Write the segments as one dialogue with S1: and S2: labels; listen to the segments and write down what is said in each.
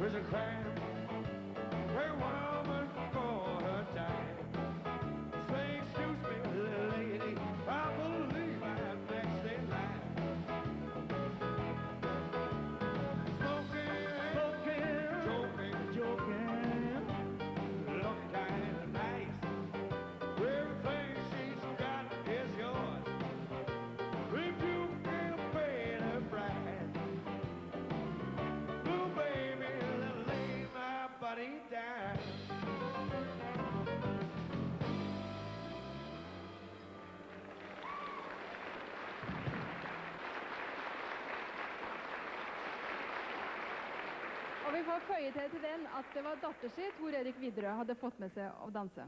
S1: was a crime where a woman for her time. Say, excuse me, little lady, I believe I'm next in line. Smoking, joking, look kind of nice. Everything she's got is yours if you can pay the price. Blue baby, lay my body down.
S2: Og vi får føye til den at det var datter sin, Tor Erik Widerøe, hadde fått med seg å danse.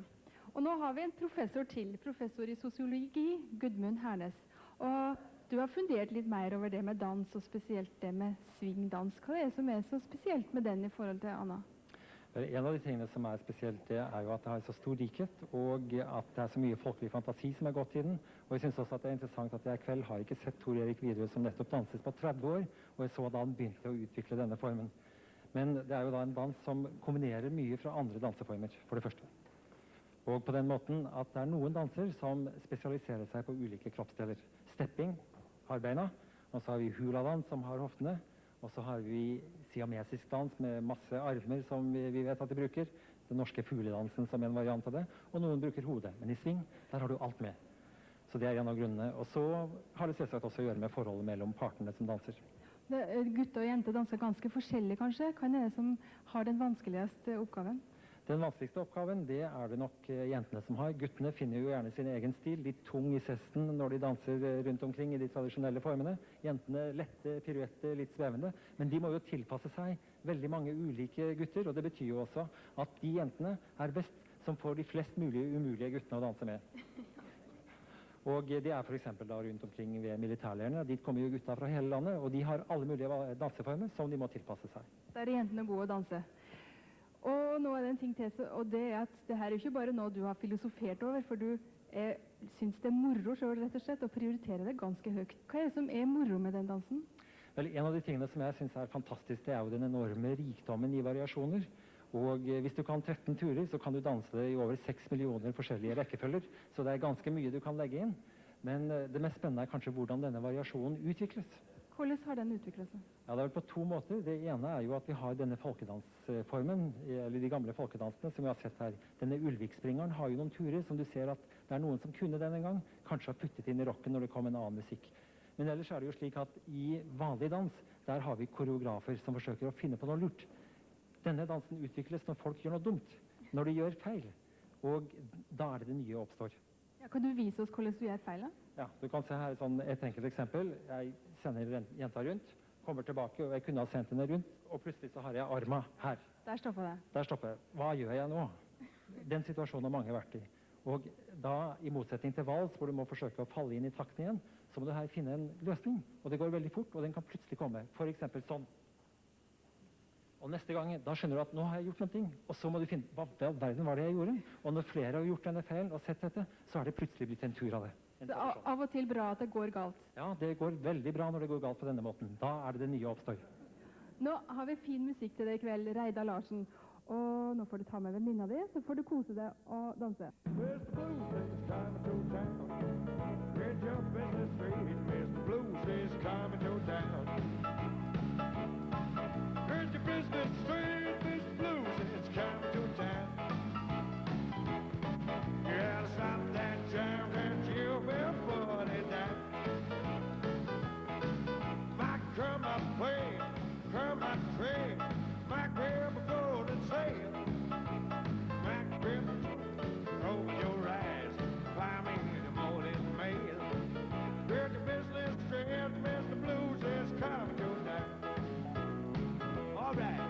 S2: Og nå har vi en professor til, professor i sosiologi, Gudmund Hernes. Og du har fundert litt mer over det med dans, og spesielt det med svingdans. Hva er det som er så spesielt med den i forhold til Anna?
S3: En av de tingene som er spesielt, det er jo at det har så stor likhet, og at det er så mye folkelig fantasi som er gått i den. Og jeg synes også at det er interessant at jeg i kveld har ikke sett Tor Erik Widerøe som nettopp danset på 30 år, og jeg så da han begynte å utvikle denne formen. Men det er jo da en dans som kombinerer mye fra andre danseformer, for det første. Og på den måten at det er noen danser som spesialiserer seg på ulike kroppsdeler. Stepping har beina, og så har vi hula-dans som har hoftene, og så har vi siamesisk dans med masse armer som vi vet at de bruker, den norske fugledansen som en variant av det, og noen bruker hodet. Men i sving, der har du alt med. Så det er en av grunnene. Og så har det selvsagt også å gjøre med forholdet mellom partene som danser.
S2: Gutter og jenter danser ganske forskjellig, kanskje. Hva er det som har den vanskeligste oppgaven?
S3: Den vanskeligste oppgaven, det er det nok jentene som har. Guttene finner jo gjerne sin egen stil, litt tung i sesten når de danser rundt omkring i de tradisjonelle formene. Jentene lette, piruette, litt svevende, men de må jo tilpasse seg veldig mange ulike gutter, og det betyr jo også at de jentene er best som får de flest mulige umulige guttene å danse med. Og det er for eksempel da rundt omkring ved militærleirene. Dit kommer jo gutta fra hele landet, og de har alle mulige danseformer som de må tilpasse seg.
S2: Der er jentene gode å danse. Og nå er det en ting til, og det er at det her er ikke bare noe du har filosofert over, for du synes det er moro selv, rett og slett, å prioritere det ganske høyt. Hva er det som er moro med den dansen?
S3: Vel, en av de tingene som jeg synes er fantastisk, det er jo den enorme rikdommen i variasjoner. Og hvis du kan 13 turer, så kan du danse i over 6 millioner forskjellige rekkefølger. Så det er ganske mye du kan legge inn. Men det mest spennende er kanskje hvordan denne variasjonen utvikles.
S2: Hvordan har den utviklet seg?
S3: Ja, det er vel på to måter. Det ene er jo at vi har denne folkedansformen, eller de gamle folkedansene som vi har sett her. Denne Ulvikspringeren har jo noen turer som du ser at det er noen som kunne den en gang, kanskje har puttet inn i rocken når det kom en annen musikk. Men ellers er det jo slik at i vanlig dans, der har vi koreografer som forsøker å finne på noe lurt. Denne dansen utvikles når folk gjør noe dumt, når de gjør feil, og da er det nye oppstår.
S2: Ja, kan du vise oss hvordan du gjør feil da?
S3: Ja, du kan se her et enkelt eksempel. Jeg sender jenta rundt, kommer tilbake, og jeg kunne ha sendt henne rundt, og plutselig så har jeg armen her.
S2: Der stopper det.
S3: Der stopper jeg. Hva gjør jeg nå? Den situasjonen har mange vært i. Og da, i motsetning til vals, hvor du må forsøke å falle inn i takten igjen, så må du her finne en løsning, og det går veldig fort, og den kan plutselig komme. For eksempel sånn. Og neste gang, da skjønner du at nå har jeg gjort noe, og så må du finne, hva verden var det jeg gjorde? Og når flere har gjort denne feilen og sett dette, så har det plutselig blitt en tur av det.
S2: Så av og til bra at det går galt?
S3: Ja, det går veldig bra når det går galt på denne måten. Da er det det nye oppstår.
S2: Nå har vi fin musikk til deg i kveld, Reidar Larsen. Og nå får du ta med venninna di, så får du kose deg og danse.
S1: Mr. Blues is coming to town. Get your business straight. Mr. Blues is coming to town. Get your business straight. Mr. Blues is coming to town. You gotta stop that jam, can't you? Well, put it down. My come up play, come up trade. My grandma golden sail. My grandma over your eyes, fly me the morning mail. Get your business straight, Mr. Blues is coming to town. All right.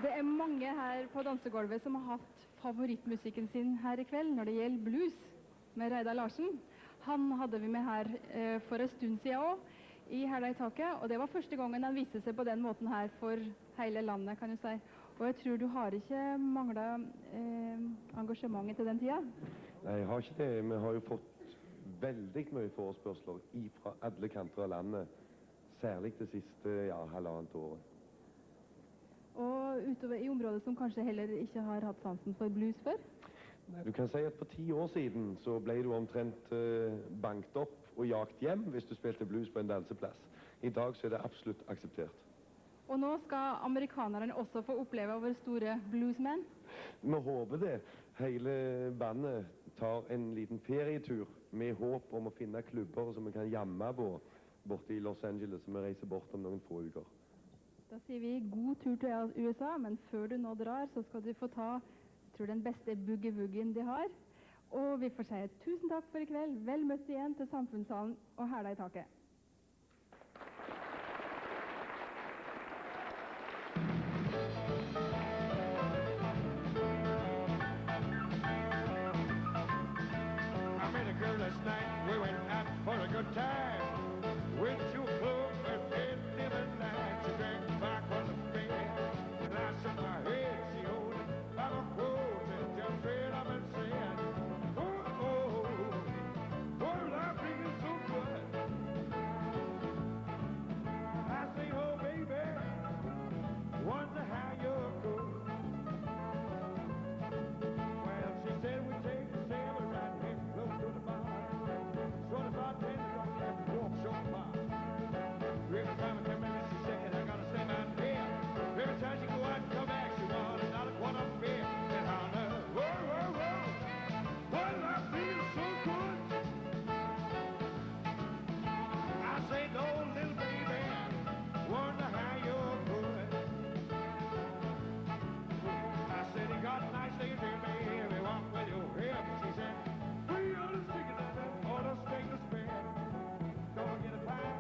S2: Det er mange her på dansegulvet som har hatt favorittmusikken sin her i kveld når det gjelder blues med Reidar Larsen. Han hadde vi med her for en stund siden også, i Hæla i taket, og det var første gangen han viste seg på den måten her for hele landet, kan du si. Og jeg tror du har ikke manglet engasjementet til den tida?
S4: Nei, jeg har ikke det. Vi har jo fått veldig mye forespørsler fra alle kanter av landet, særlig det siste halvannet året.
S2: Og utover i området som kanskje heller ikke har hatt sansen for blues før?
S4: Nei, du kan si at for 10 år siden så ble du omtrent bankt opp og jagt hjem hvis du spilte blues på en danseplass. I dag så er det absolutt akseptert.
S2: Og nå skal amerikanerne også få oppleve vår store bluesman?
S4: Vi håper det. Hele bandet tar en liten ferietur med håp om å finne klubber som vi kan jamme på borte i Los Angeles, som vi reiser bort om noen få uker.
S2: Da sier vi god tur til USA, men før du nå drar, så skal du få ta, tror den beste boogie-woogien de har. Og vi får si tusen takk for i kveld. Vel møtt igjen til Samfunnssalen og Hæla i taket.
S1: I met a girl last night, we went out for a good time. Went to a club and made dinner night. She drank back on the bed, and I shook my head. She owed it by my quotes and just straight up and said, oh, oh, oh, life feels so good. I say, oh, baby, wonder how you're good. Well, she said we take a sail right here close to the bar. So the bartender don't have to walk so far. Every time I come in, she said, I gotta stay out here. Every time she go out and come back, she want another one up here. And holler, whoa, whoa, whoa, well, I feel so good. I say, no, little baby, wonder how you're good. I said, you got nice things here, baby, walk with your hip. She said, we ought to stick it in that auto steak to spare. Don't get a pie,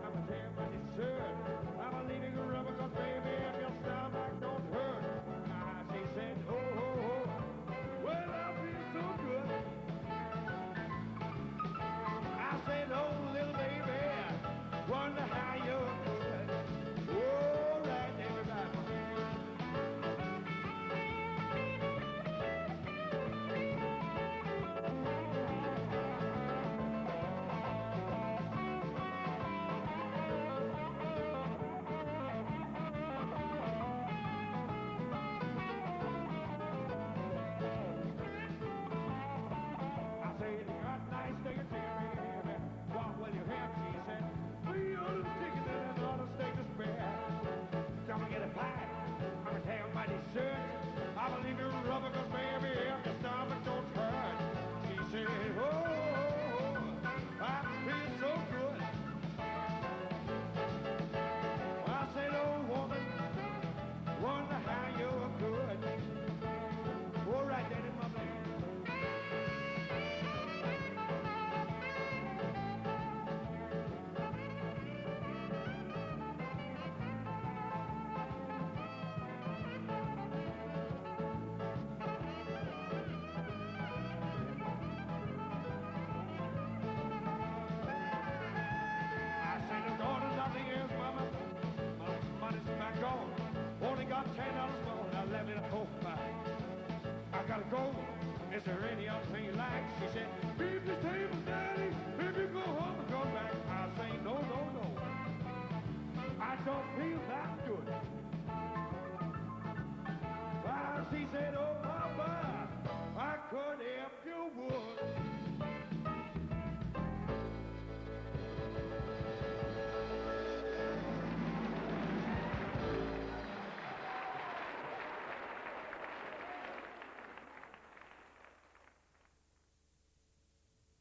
S1: I'm a damn my dessert. I'm a leaving a rubber, cause baby, if your stomach don't hurt. She said, oh, oh, oh, well, I feel so good. I said, oh, little baby, wonder how you're good. All right, everybody. I say, you got nice things here, baby. What will you have? She said, we ought to stick it in and ought to steak to spare. Come and get a pie. I'm gonna tell my dessert. I believe you rubber, cause baby, if your stomach don't hurt. She said, oh, I feel so good. I said, oh, woman, wonder how you're good. All right, Daddy, my man. I said, the daughter, nothing else, mama. My money's back gone. Only got $10 more, and I left it at home. I gotta go. Is there any other thing you like? She said, leave this table, Daddy. If you go home and come back. I say, no, no, no. I don't feel that good. Well, she said, oh, Papa, I could if you would.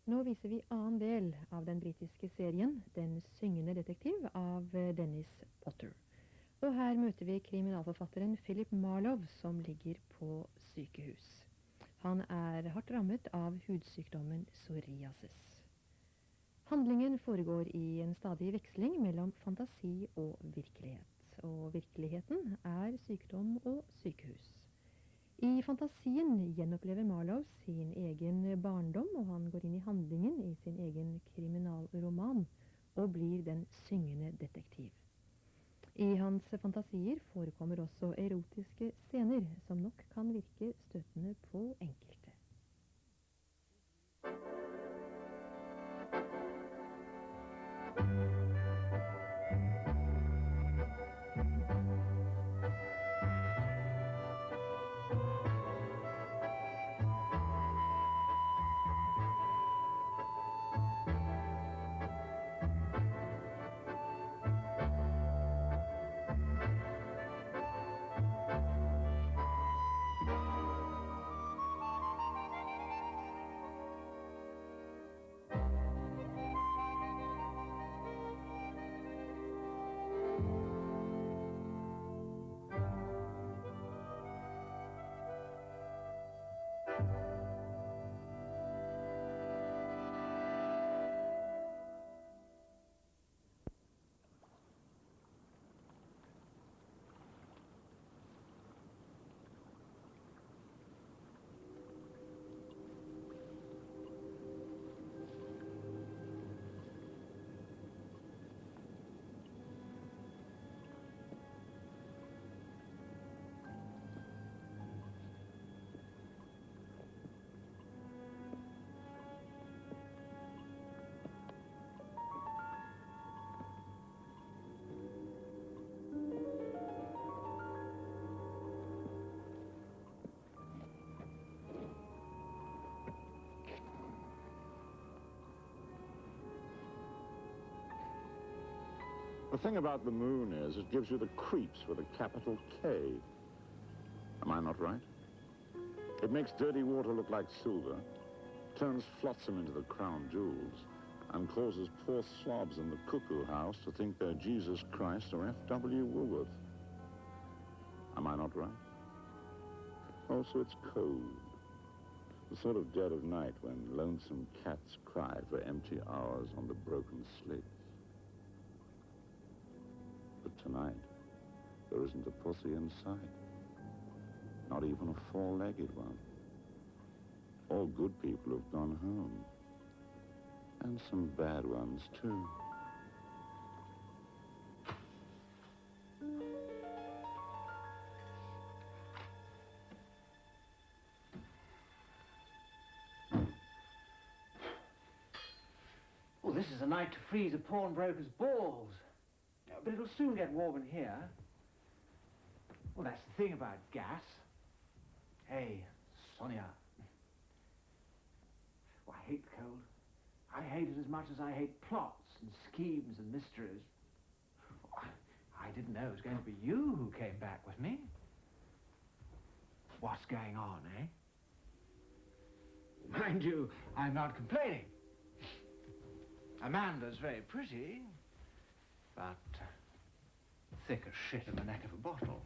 S5: Nå viser vi annen del av den britiske serien Den syngende detektiv av Dennis Potter. Og her møter vi kriminalforfatteren Philip Marlowe som ligger på sykehus. Han er hardt rammet av hudsykdommen psoriasis. Handlingen foregår i en stadig veksling mellom fantasi og virkelighet. og virkeligheten er sykdom og sykehus. I fantasien gjenopplever Marlowe sin egen barndom, og han går inn i handlingen i sin egen kriminalroman og blir den syngende detektiv. I hans fantasier forekommer også erotiske scener, som nok kan virke støtende på enkelte.
S6: The thing about the moon is it gives you the creeps with a capital K. Am I not right? It makes dirty water look like silver, turns flotsam into the crown jewels, and causes poor slobs in the cuckoo house to think they're Jesus Christ or F.W. Woolworth. Am I not right? Also, it's cold. The sort of dead of night when lonesome cats cry for empty hours on the broken slates. But tonight, there isn't a pussy in sight. Not even a four-legged one. All good people have gone home. And some bad ones, too.
S7: Well, this is a night to freeze a pawnbroker's balls. But it'll soon get warm in here. Well, that's the thing about gas. Hey, Sonia. Well, I hate the cold. I hate it as much as I hate plots and schemes and mysteries. I didn't know it was going to be you who came back with me. What's going on, eh? Mind you, I'm not complaining. Amanda's very pretty, but thick as shit in the neck of a bottle.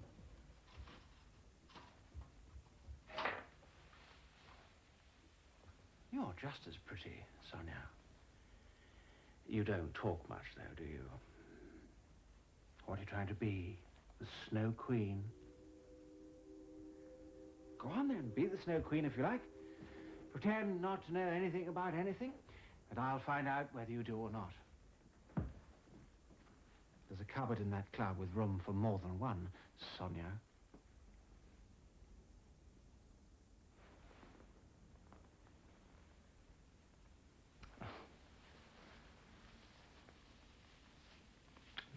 S7: You're just as pretty, Sonia. You don't talk much, though, do you? What are you trying to be? The Snow Queen? Go on then, be the Snow Queen if you like. Pretend not to know anything about anything, and I'll find out whether you do or not. There's a cupboard in that club with room for more than one, Sonia.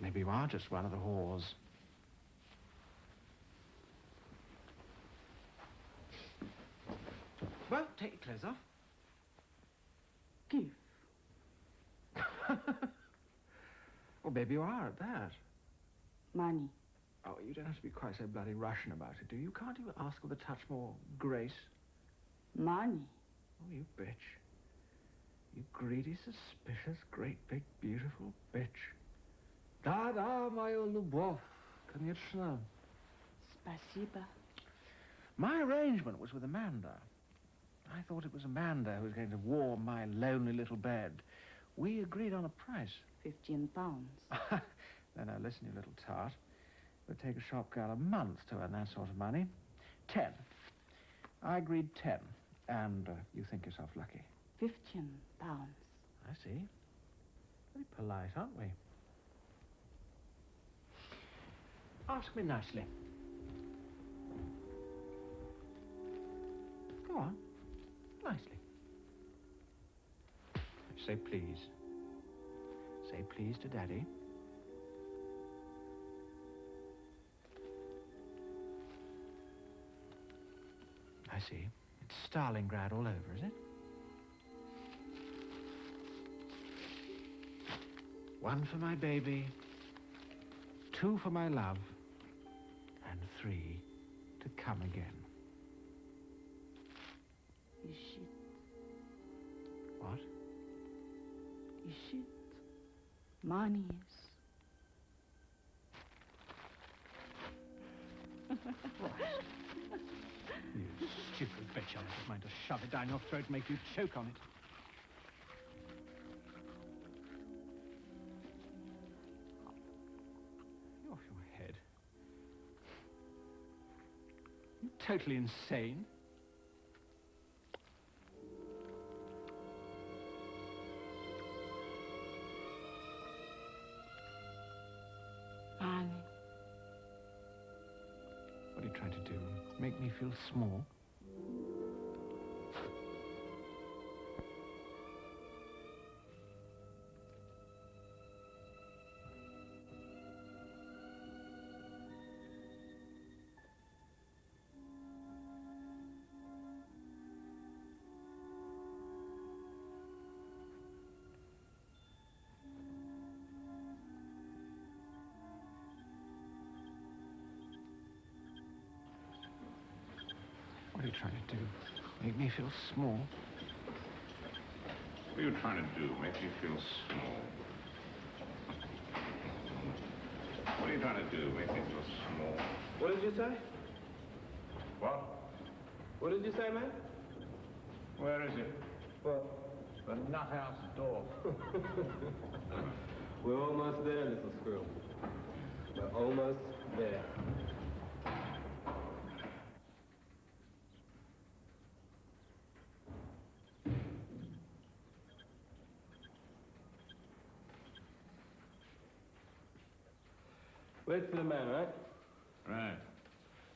S7: Maybe you are just one of the whores. Well, take your clothes off.
S2: Give.
S7: Well, maybe you are at that.
S2: Money.
S7: Oh, you don't have to be quite so bloody Russian about it, do you? Can't you ask with a touch more grace?
S2: Money.
S7: Oh, you bitch. You greedy, suspicious, great, big, beautiful bitch. Da-da, moя любовь, конечно.
S2: Спасибо.
S7: My arrangement was with Amanda. I thought it was Amanda who was going to warm my lonely little bed. We agreed on a price.
S2: 15 pounds.
S7: No, listen, you little tart. It would take a shop girl a month to earn that sort of money. 10. I agreed 10. And you think yourself lucky.
S8: 15 pounds.
S7: I see. Very polite, aren't we? Ask me nicely. Go on. Nicely. Say please. Say please to Daddy. I see. It's Stalingrad all over, is it? 1 for my baby, 2 for my love, and 3 to come again.
S8: Is it?
S7: What?
S8: Is it? Monies.
S7: You stupid bitch, I was just mind to shove it down your throat and make you choke on it. You're off your head. You're totally insane.
S8: Money.
S7: What are you trying to do? Make me feel small? What are you trying to do? Make me feel small?
S6: What are you trying to do? Make me feel small? What are you trying to do? Make me feel small?
S9: What did you say?
S6: What?
S9: What did you say, man?
S6: Where is it?
S9: Well,
S6: The nut house door.
S9: we're almost there, little squirrel. We're almost there. Wait for the man, right?
S6: Right.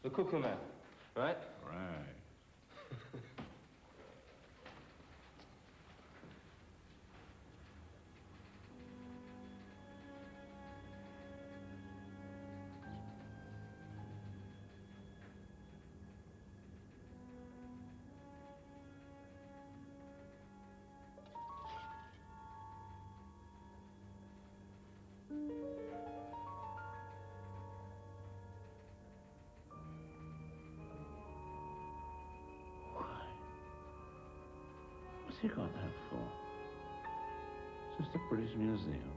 S9: The cuckoo man, right?
S6: Right. What's he got that for? It's just a British museum.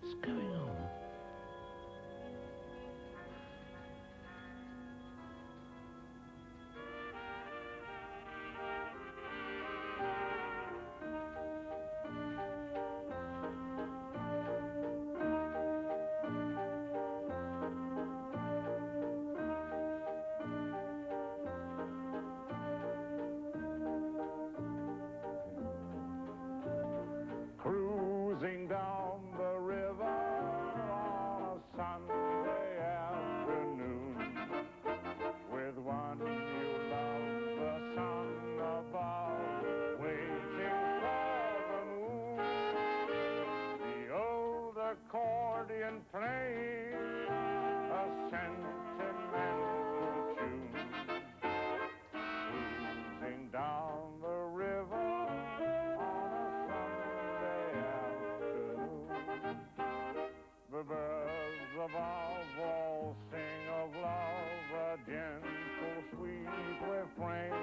S6: What's going on?
S1: Cruising down the river on a Sunday afternoon with one you love, the sun above, waiting for the moon. The old accordion playing a sentimental tune. Cruising down the river on a Sunday afternoon. The birds above all sing of love, a gentle, sweet refrain.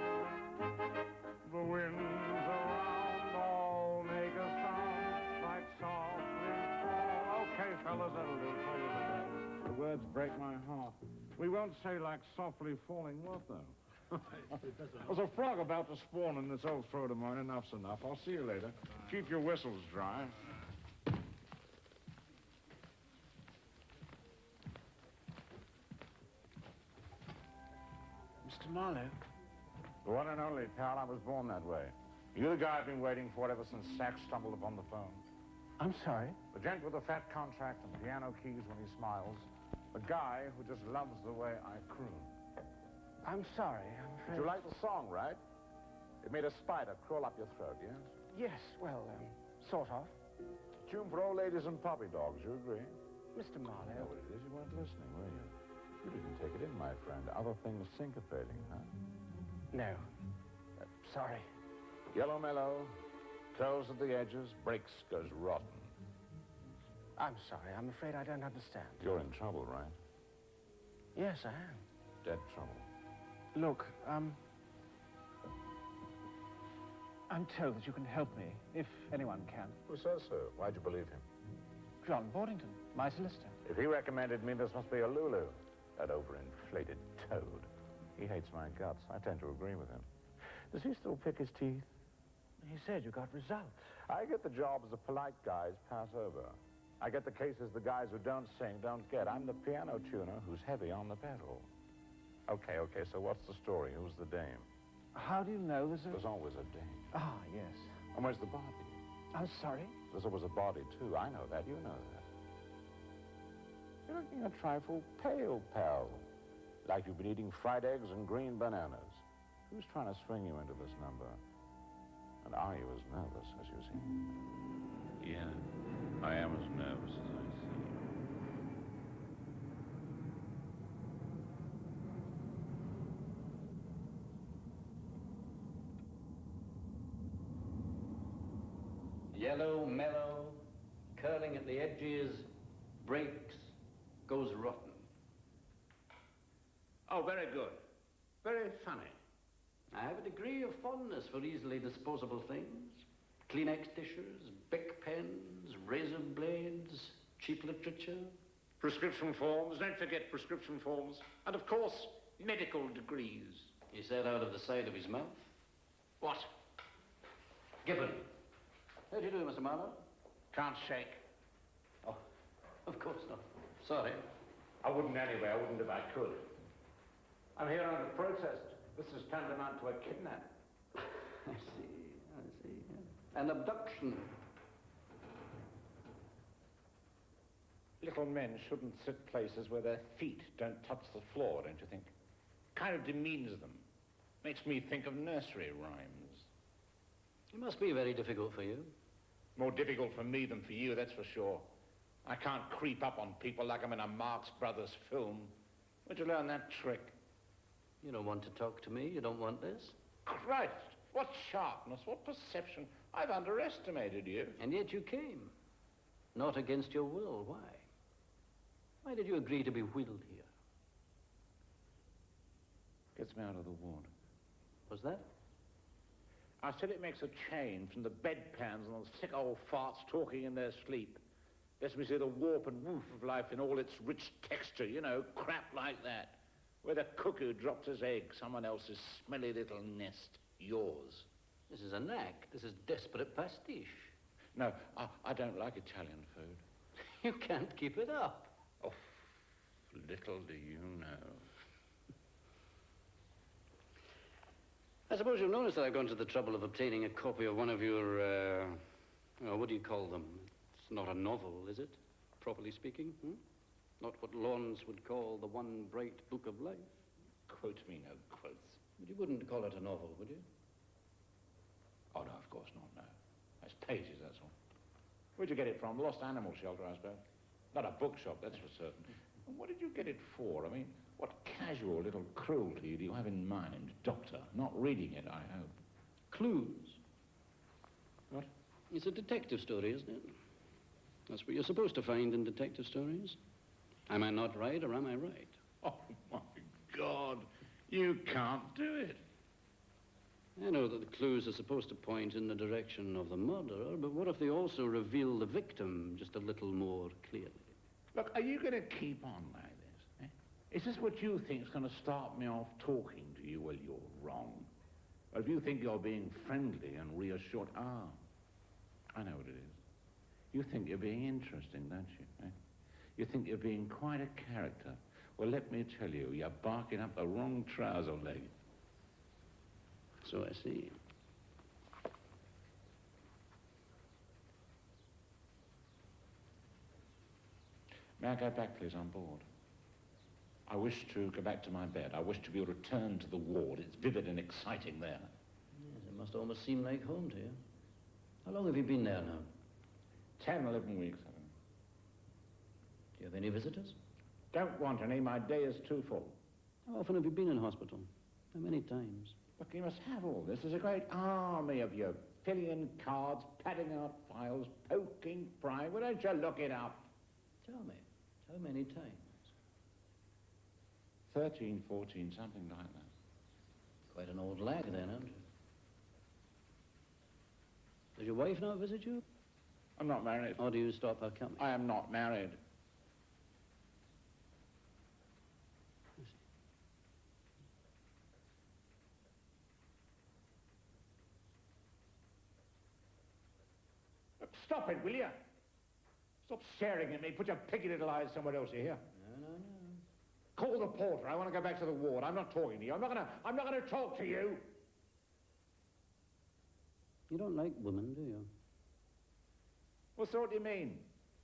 S1: The winds around all make a sound like softly fall. Okay, fellas, that'll do. Call it a day. The words break my heart. We won't say like softly falling what, though? There's a frog about to spawn in this old throat of mine. Enough's enough. I'll see you later. Keep your whistles dry.
S7: Mr. Marlowe?
S6: The one and only, pal. I was born that way. You're the guy I've been waiting for ever since Sachs stumbled upon the phone.
S7: I'm sorry.
S6: The gent with the fat contract and piano keys when he smiles. The guy who just loves the way I croon.
S7: I'm sorry, I'm afraid...
S6: You like the song, right? It made a spider crawl up your throat, yes?
S7: Yes, well, sort of.
S6: Tune for old ladies and puppy dogs, you agree?
S7: Mr.
S6: I know
S7: Marlowe.
S6: what it is. You weren't listening, were you? You didn't take it in, my friend. Other things syncopating, huh?
S7: No. Sorry.
S6: Yellow mellow, curls at the edges, breaks, goes rotten.
S7: I'm sorry. I'm afraid I don't understand.
S6: You're in trouble, right?
S7: Yes, I am.
S6: Dead trouble.
S7: Look, I'm told that you can help me, if anyone can.
S6: Who says so? Why'd you believe him?
S7: John Boardington, my solicitor.
S6: If he recommended me, this must be a Lulu. That overinflated toad. He hates my guts. I tend to agree with him. Does he still pick his teeth?
S7: He said you got results.
S6: I get the jobs the polite guys pass over. I get the cases the guys who don't sing don't get. I'm the piano tuner who's heavy on the pedal. Okay, so what's the story? Who's the dame?
S7: How do you know
S6: There's always a dame.
S7: Ah, yes.
S6: And where's the body?
S7: I'm sorry?
S6: There's always a body, too. I know that. You know that. You're looking a trifle pale, pal. Like you've been eating fried eggs and green bananas. Who's trying to swing you into this number? And are you as nervous as you seem? Yeah, I am as nervous as I seem.
S10: Yellow, mellow, curling at the edges, breaks, goes rotten.
S11: Oh, very good. Very funny.
S10: I have a degree of fondness for easily disposable things. Kleenex dishes, Bic pens, razor blades, cheap literature.
S11: Prescription forms. Don't forget prescription forms. And, of course, medical degrees.
S10: He said out of the side of his mouth.
S11: What?
S10: Gibbon. How do you do, Mr. Marlowe?
S11: Can't shake.
S10: Oh, of course not. Sorry.
S11: I wouldn't anyway. I wouldn't if I could. I'm here under protest. This is tantamount to a kidnap.
S10: I see. An abduction.
S11: Little men shouldn't sit places where their feet don't touch the floor, don't you think? Kind of demeans them. Makes me think of nursery rhymes.
S10: It must be very difficult for you.
S11: More difficult for me than for you, that's for sure. I can't creep up on people like I'm in a Marx Brothers film. Where'd you learn that trick?
S10: You don't want to talk to me? You don't want this?
S11: Christ! What sharpness, what perception. I've underestimated you.
S10: And yet you came. Not against your will. Why? Why did you agree to be wheeled here?
S11: Gets me out of the ward.
S10: Was that?
S11: I said it makes a change from the bedpans and those thick old farts talking in their sleep. Lets me see the warp and woof of life in all its rich texture, you know, crap like that. Where the cuckoo drops his egg, someone else's smelly little nest, yours.
S10: This is a knack. This is desperate pastiche.
S11: No, I don't like Italian food.
S10: You can't keep it up.
S11: Oh, little do you know.
S10: I suppose you've noticed that I've gone to the trouble of obtaining a copy of one of your, what do you call them? It's not a novel, is it? Properly speaking, Not what Lawrence would call the one bright book of life.
S11: Quote me no quotes.
S10: But you wouldn't call it a novel, would you?
S11: Oh, no, of course not, no. That's pages, that's all. Where'd you get it from? Lost Animal Shelter, I suppose. Not a bookshop, that's for certain. And what did you get it for? I mean, what casual little cruelty do you have in mind, Doctor? Not reading it, I hope.
S10: Clues.
S11: What?
S10: It's a detective story, isn't it? That's what you're supposed to find in detective stories. Am I not right, or am I right?
S11: Oh, my God. You can't do it.
S10: I know that the clues are supposed to point in the direction of the murderer, but what if they also reveal the victim just a little more clearly?
S11: Look, are you going to keep on like this? Is this what you think is going to start me off talking to you? Well, you're wrong. Or if you think you're being friendly and reassured, I know what it is. You think you're being interesting, don't you? You think you're being quite a character. Well, let me tell you, you're barking up the wrong trouser leg.
S10: So I see.
S11: May I go back, please, on board? I wish to go back to my bed. I wish to be returned to the ward. It's vivid and exciting there.
S10: Yes, it must almost seem like home to you. How long have you been there now?
S11: 10, 11 weeks, I think.
S10: Do you have any visitors?
S11: Don't want any. My day is too full.
S10: How often have you been in hospital? How many times?
S11: Look, you must have all this. There's a great army of you. Filling in cards, padding out files, poking, prying. Why don't you look it up?
S10: Tell me, how many times?
S11: 13, 14, something like that.
S10: Quite an old lag then, aren't you? Does your wife now visit you?
S11: I'm not married.
S10: Or do you stop her coming?
S11: I am not married. Stop it, will you? Stop staring at me. Put your piggy little eyes somewhere else, you hear?
S10: No.
S11: Call the porter. I want to go back to the ward. I'm not talking to you. I'm not gonna talk to you.
S10: You don't like women, do you?
S11: What sort do you mean?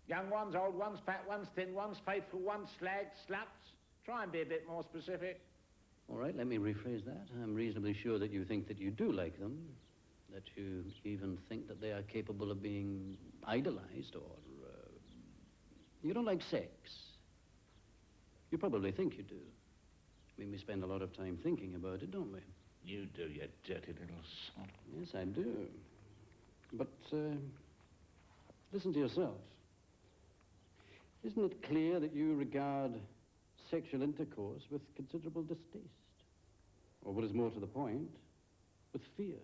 S11: Young ones, old ones, fat ones, thin ones, faithful ones, slags, sluts? Try and be a bit more specific.
S10: All right, let me rephrase that. I'm reasonably sure that you think that you do like them, that you even think that they are capable of being idolized, or you don't like sex. You probably think you do. I mean, we spend a lot of time thinking about it, don't we?
S11: You do, you dirty little sod.
S10: Yes, I do. But, listen to yourself. Isn't it clear that you regard sexual intercourse with considerable distaste? Or what is more to the point, with fear?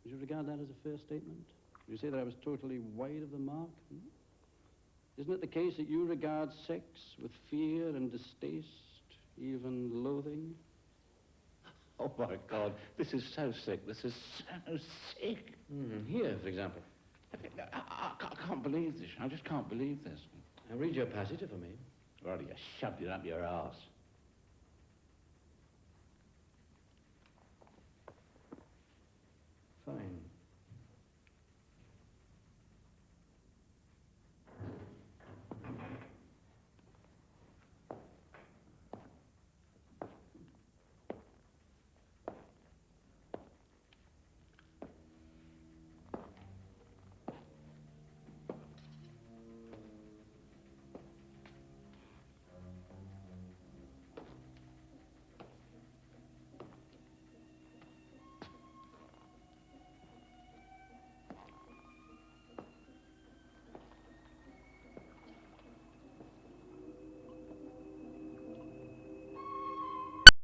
S10: Would you regard that as a fair statement? Would you say that I was totally wide of the mark? Isn't it the case that you regard sex with fear and distaste, even loathing?
S11: Oh, my God, this is so sick. This is so sick.
S10: Here, for example.
S11: I can't believe this. I just can't believe this.
S10: Now read your passage for me.
S11: Well, you shoved it up your arse.